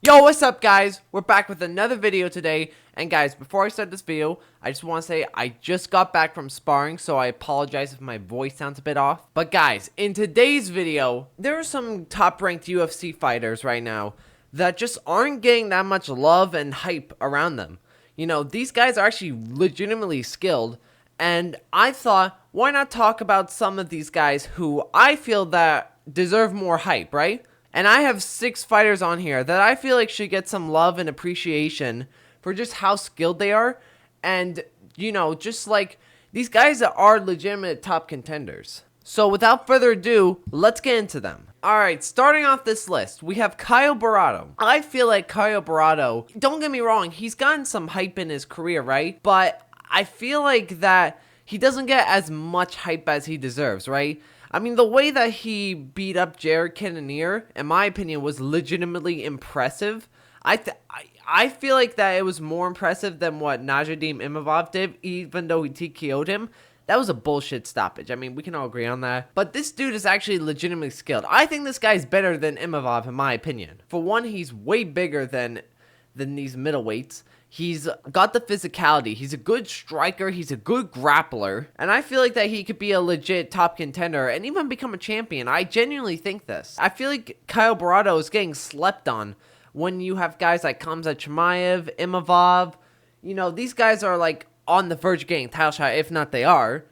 Yo, what's up guys? We're back with another video today, and guys, before I start this video, I just want to say I just got back from sparring, so I apologize if my voice sounds a bit off. But guys, in today's video, there are some top-ranked UFC fighters right now that just aren't getting that much love and hype around them. You know, these guys are actually legitimately skilled, and I thought, why not talk about some of these guys who I feel that deserve more hype, right? And I have 6 fighters on here that I feel like should get some love and appreciation for just how skilled they are. And, you know, just like, these guys are legitimate top contenders. So without further ado, let's get into them. Alright, starting off this list, we have Caio Borralho. I feel like Caio Borralho, don't get me wrong, he's gotten some hype in his career, right? But I feel like that he doesn't get as much hype as he deserves, right? I mean, the way that he beat up Jared Cannonier, in my opinion, was legitimately impressive. I feel like that it was more impressive than what Najadim Imavov did, even though he TKO'd him. That was a bullshit stoppage. I mean, we can all agree on that. But this dude is actually legitimately skilled. I think this guy's better than Imavov, in my opinion. For one, he's way bigger than these middleweights. He's got the physicality. He's a good striker. He's a good grappler. And I feel like that he could be a legit top contender and even become a champion. I genuinely think this. I feel like Caio Borralho is getting slept on when you have guys like Khamzat Chimaev, Imavov. You know, these guys are like on the verge of getting a title shot, if not they are.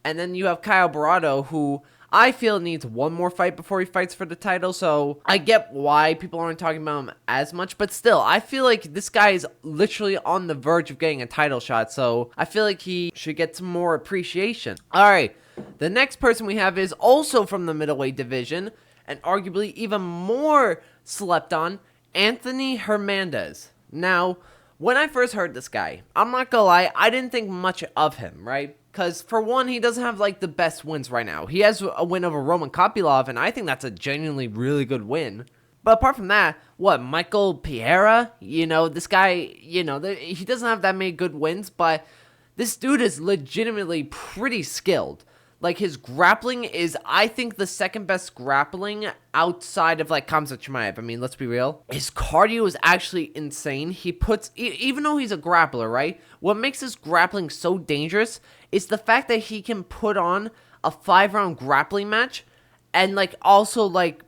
And then you have Caio Borralho, who I feel needs one more fight before he fights for the title, so I get why people aren't talking about him as much, but still, I feel like this guy is literally on the verge of getting a title shot, so I feel like he should get some more appreciation. Alright, the next person we have is also from the middleweight division, and arguably even more slept on, Anthony Hernandez. Now, when I first heard this guy, I'm not gonna lie, I didn't think much of him, right? Because, for one, he doesn't have, like, the best wins right now. He has a win over Roman Kopylov, and I think that's a genuinely really good win. But apart from that, what, Michael Pereira? You know, this guy, you know, he doesn't have that many good wins, but this dude is legitimately pretty skilled. Like, his grappling is, I think, the second best grappling outside of, like, Khamzat Chimaev. I mean, let's be real. His cardio is actually insane. He puts, even though he's a grappler, right? What makes his grappling so dangerous is the fact that he can put on a 5-round grappling match and, like, also, like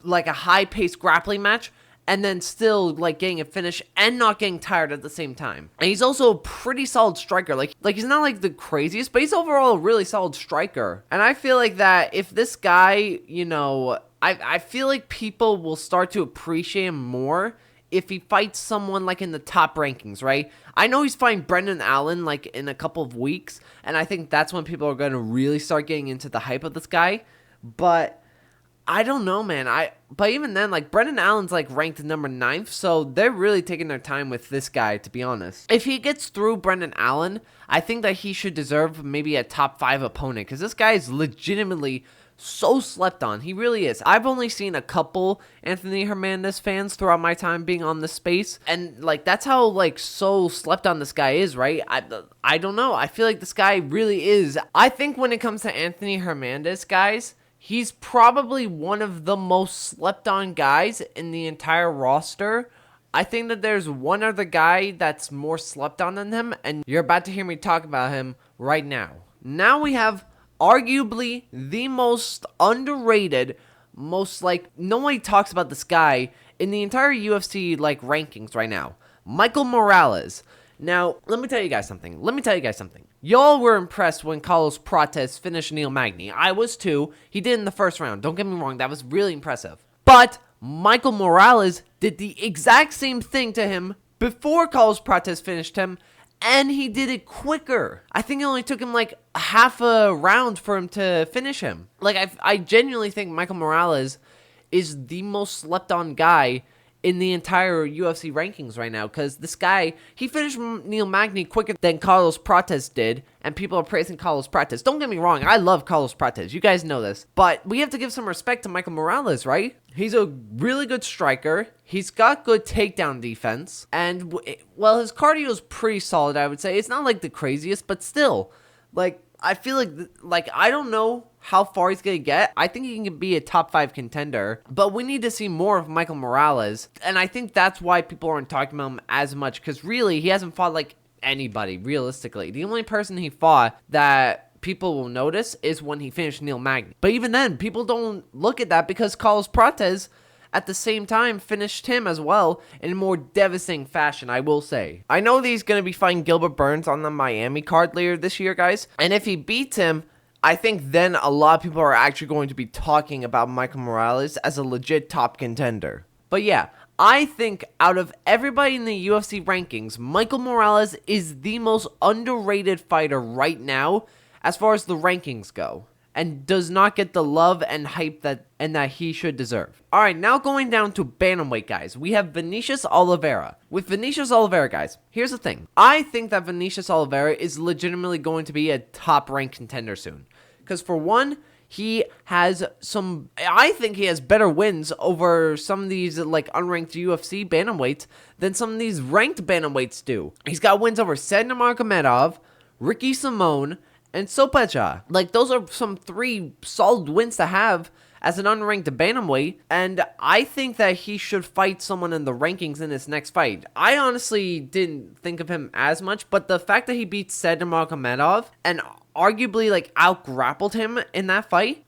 a high-paced grappling match, and then still, like, getting a finish and not getting tired at the same time. And he's also a pretty solid striker. Like he's not, like, the craziest, but he's overall a really solid striker. And I feel like that if this guy, you know, I feel like people will start to appreciate him more if he fights someone, like, in the top rankings, right? I know he's fighting Brendan Allen, like, in a couple of weeks, and I think that's when people are going to really start getting into the hype of this guy. But I don't know, man. But even then, like, Brendan Allen's, like, ranked number 9th, so they're really taking their time with this guy, to be honest. If he gets through Brendan Allen, I think that he should deserve maybe a top 5 opponent, because this guy is legitimately so slept on. He really is. I've only seen a couple Anthony Hernandez fans throughout my time being on this space, and, like, that's how, like, so slept on this guy is, right? I don't know. I feel like this guy really is. I think when it comes to Anthony Hernandez, guys, he's probably one of the most slept on guys in the entire roster. I think that there's one other guy that's more slept on than him, and you're about to hear me talk about him right now. Now we have arguably the most underrated, most, like, nobody talks about this guy in the entire UFC, like, rankings right now. Michael Morales. Now, let me tell you guys something. Y'all were impressed when Carlos Prates finished Neil Magny. I was too. He did in the first round. Don't get me wrong. That was really impressive. But Michael Morales did the exact same thing to him before Carlos Prates finished him, and he did it quicker. I think it only took him, like, half a round for him to finish him. Like, I genuinely think Michael Morales is the most slept on guy in the entire UFC rankings right now, because this guy, he finished Neil Magny quicker than Carlos Prates did, and people are praising Carlos Prates. Don't get me wrong, I love Carlos Prates, you guys know this, but we have to give some respect to Michael Morales, right? He's a really good striker, he's got good takedown defense, and, well, his cardio is pretty solid, I would say. It's not, like, the craziest, but still, like, I feel like I don't know how far he's gonna get. I think he can be a top 5 contender, but we need to see more of Michael Morales, and I think that's why people aren't talking about him as much, because really he hasn't fought like anybody realistically. The only person he fought that people will notice is when he finished Neil Magny, but even then people don't look at that because Carlos Prates at the same time finished him as well in a more devastating fashion, I will say. I know that he's going to be fighting Gilbert Burns on the Miami card later this year, guys. And if he beats him, I think then a lot of people are actually going to be talking about Michael Morales as a legit top contender. But yeah, I think out of everybody in the UFC rankings, Michael Morales is the most underrated fighter right now as far as the rankings go, and does not get the love and hype that he should deserve. Alright, now going down to bantamweight, guys. We have Vinicius Oliveira. With Vinicius Oliveira, guys, here's the thing. I think that Vinicius Oliveira is legitimately going to be a top-ranked contender soon. Because for one, I think he has better wins over some of these like unranked UFC bantamweights than some of these ranked bantamweights do. He's got wins over Sadnar Magomedov, Ricky Simone, and Sopecha. Like, those are some 3 solid wins to have as an unranked bantamweight, and I think that he should fight someone in the rankings in his next fight. I honestly didn't think of him as much, but the fact that he beat Sadnar Magomedov and arguably like out-grappled him in that fight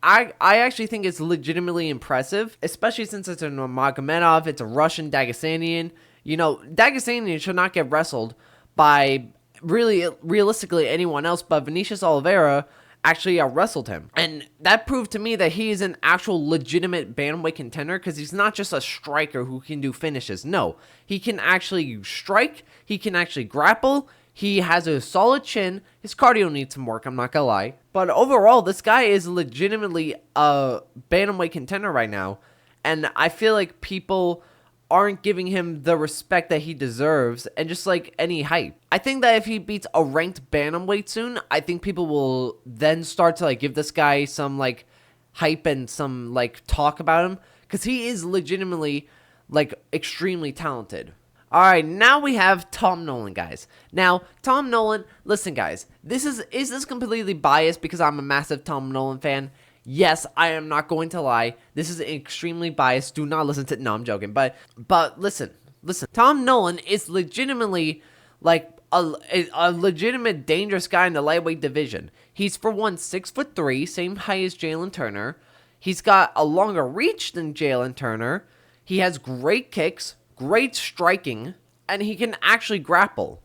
I actually think it's legitimately impressive, especially since it's a Magomedov, it's a Russian Dagesanian. You know, Dagesanian should not get wrestled by realistically anyone else, but Vinicius Oliveira actually out-wrestled him. And that proved to me that he is an actual legitimate bantamweight contender, because he's not just a striker who can do finishes. No, he can actually strike, he can actually grapple, he has a solid chin, his cardio needs some work, I'm not gonna lie. But overall, this guy is legitimately a bantamweight contender right now, and I feel like people aren't giving him the respect that he deserves and just like any hype. I think that if he beats a ranked bantamweight soon, I think people will then start to like give this guy some like hype and some like talk about him, because he is legitimately like extremely talented. Alright, now we have Tom Nolan, guys. Now, Tom Nolan, listen guys, is this completely biased because I'm a massive Tom Nolan fan? Yes, I am not going to lie. This is extremely biased. Do not listen to... No, I'm joking. But listen. Tom Nolan is legitimately like a legitimate dangerous guy in the lightweight division. He's for one 6'3", same height as Jalen Turner. He's got a longer reach than Jalen Turner. He has great kicks, great striking, and he can actually grapple.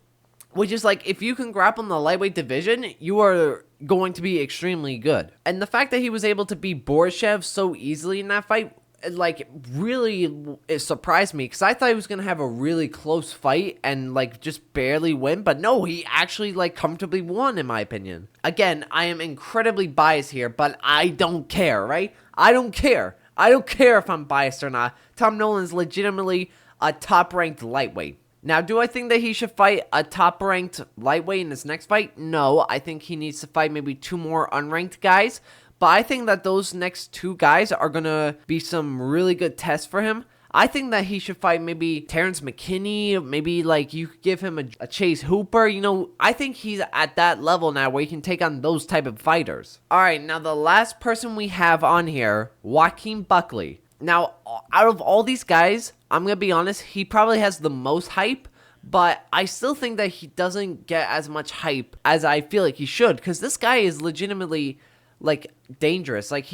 Which is like, if you can grapple in the lightweight division, you are going to be extremely good. And the fact that he was able to beat Borishev so easily in that fight, like, really it surprised me, because I thought he was going to have a really close fight and like just barely win, but no, he actually like comfortably won, in my opinion. Again, I am incredibly biased here, but I don't care, right? I don't care if I'm biased or not. Tom Nolan's legitimately a top-ranked lightweight. Now, do I think that he should fight a top-ranked lightweight in his next fight? No, I think he needs to fight maybe 2 more unranked guys. But I think that those next 2 guys are going to be some really good tests for him. I think that he should fight maybe Terrence McKinney, maybe like you could give him a Chase Hooper. You know, I think he's at that level now where he can take on those type of fighters. Alright, now the last person we have on here, Joaquin Buckley. Now, out of all these guys, I'm going to be honest, he probably has the most hype, but I still think that he doesn't get as much hype as I feel like he should, because this guy is legitimately, like, dangerous. Like,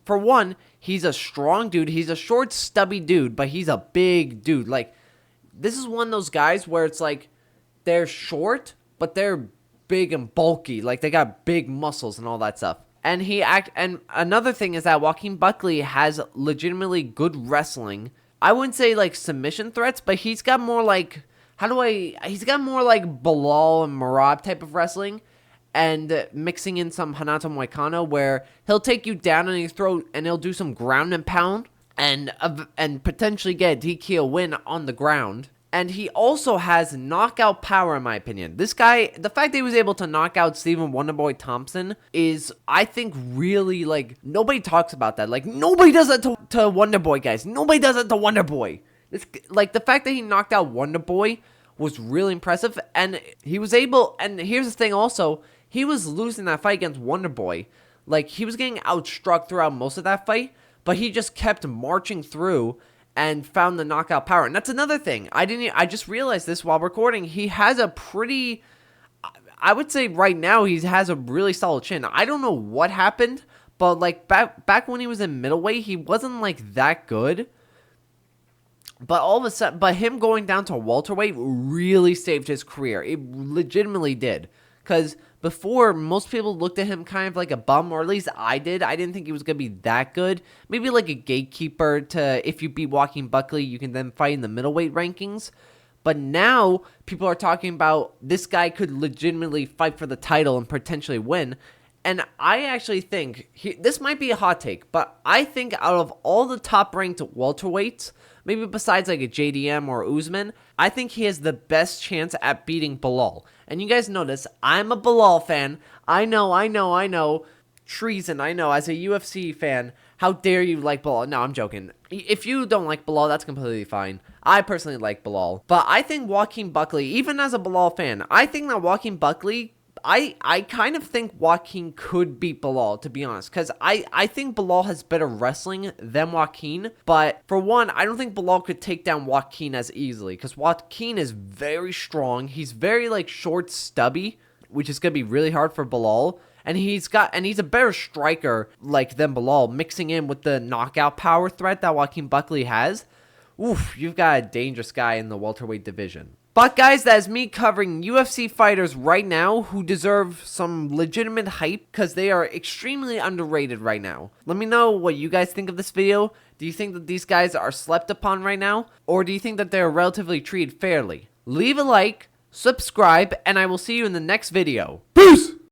for one, he's a strong dude, he's a short, stubby dude, but he's a big dude. Like, this is one of those guys where it's like, they're short, but they're big and bulky, like, they got big muscles and all that stuff. And another thing is that Joaquin Buckley has legitimately good wrestling. I wouldn't say like submission threats, but he's got more like, he's got more like Bilal and Marab type of wrestling, and mixing in some Renato Moicano where he'll take you down on your throat and he'll do some ground and pound and potentially get a DQ win on the ground. And he also has knockout power, in my opinion. This guy, the fact that he was able to knock out Stephen Wonderboy Thompson is, I think, really, like, nobody talks about that. Like, nobody does that to Wonderboy, guys. Nobody does it to Wonderboy. Like, the fact that he knocked out Wonderboy was really impressive, and he was able, and here's the thing also, he was losing that fight against Wonderboy. Like, he was getting outstruck throughout most of that fight, but he just kept marching through and found the knockout power. And that's another thing. I just realized this while recording. He has a pretty, I would say right now he has a really solid chin. I don't know what happened, but like back when he was in middleweight, he wasn't like that good. But all of a sudden, but him going down to welterweight really saved his career. It legitimately did. Because before, most people looked at him kind of like a bum, or at least I did. I didn't think he was going to be that good. Maybe like a gatekeeper to, if you beat Joaquin Buckley, you can then fight in the middleweight rankings. But now, people are talking about this guy could legitimately fight for the title and potentially win. And I actually think, this might be a hot take, but I think out of all the top-ranked welterweights, maybe besides like a JDM or Usman, I think he has the best chance at beating Belal. And you guys know this, I'm a Belal fan. I know. Treason, I know, as a UFC fan, how dare you like Belal? No, I'm joking. If you don't like Belal, that's completely fine. I personally like Belal. But I think Joaquin Buckley, even as a Belal fan, I think that Joaquin Buckley, I kind of think Joaquin could beat Belal, to be honest, because I think Belal has better wrestling than Joaquin, but for one, I don't think Belal could take down Joaquin as easily, because Joaquin is very strong, he's very, like, short, stubby, which is going to be really hard for Belal, and he's a better striker, like, than Belal, mixing in with the knockout power threat that Joaquin Buckley has. Oof, you've got a dangerous guy in the welterweight division. But guys, that is me covering UFC fighters right now who deserve some legitimate hype because they are extremely underrated right now. Let me know what you guys think of this video. Do you think that these guys are slept upon right now? Or do you think that they're relatively treated fairly? Leave a like, subscribe, and I will see you in the next video. Peace!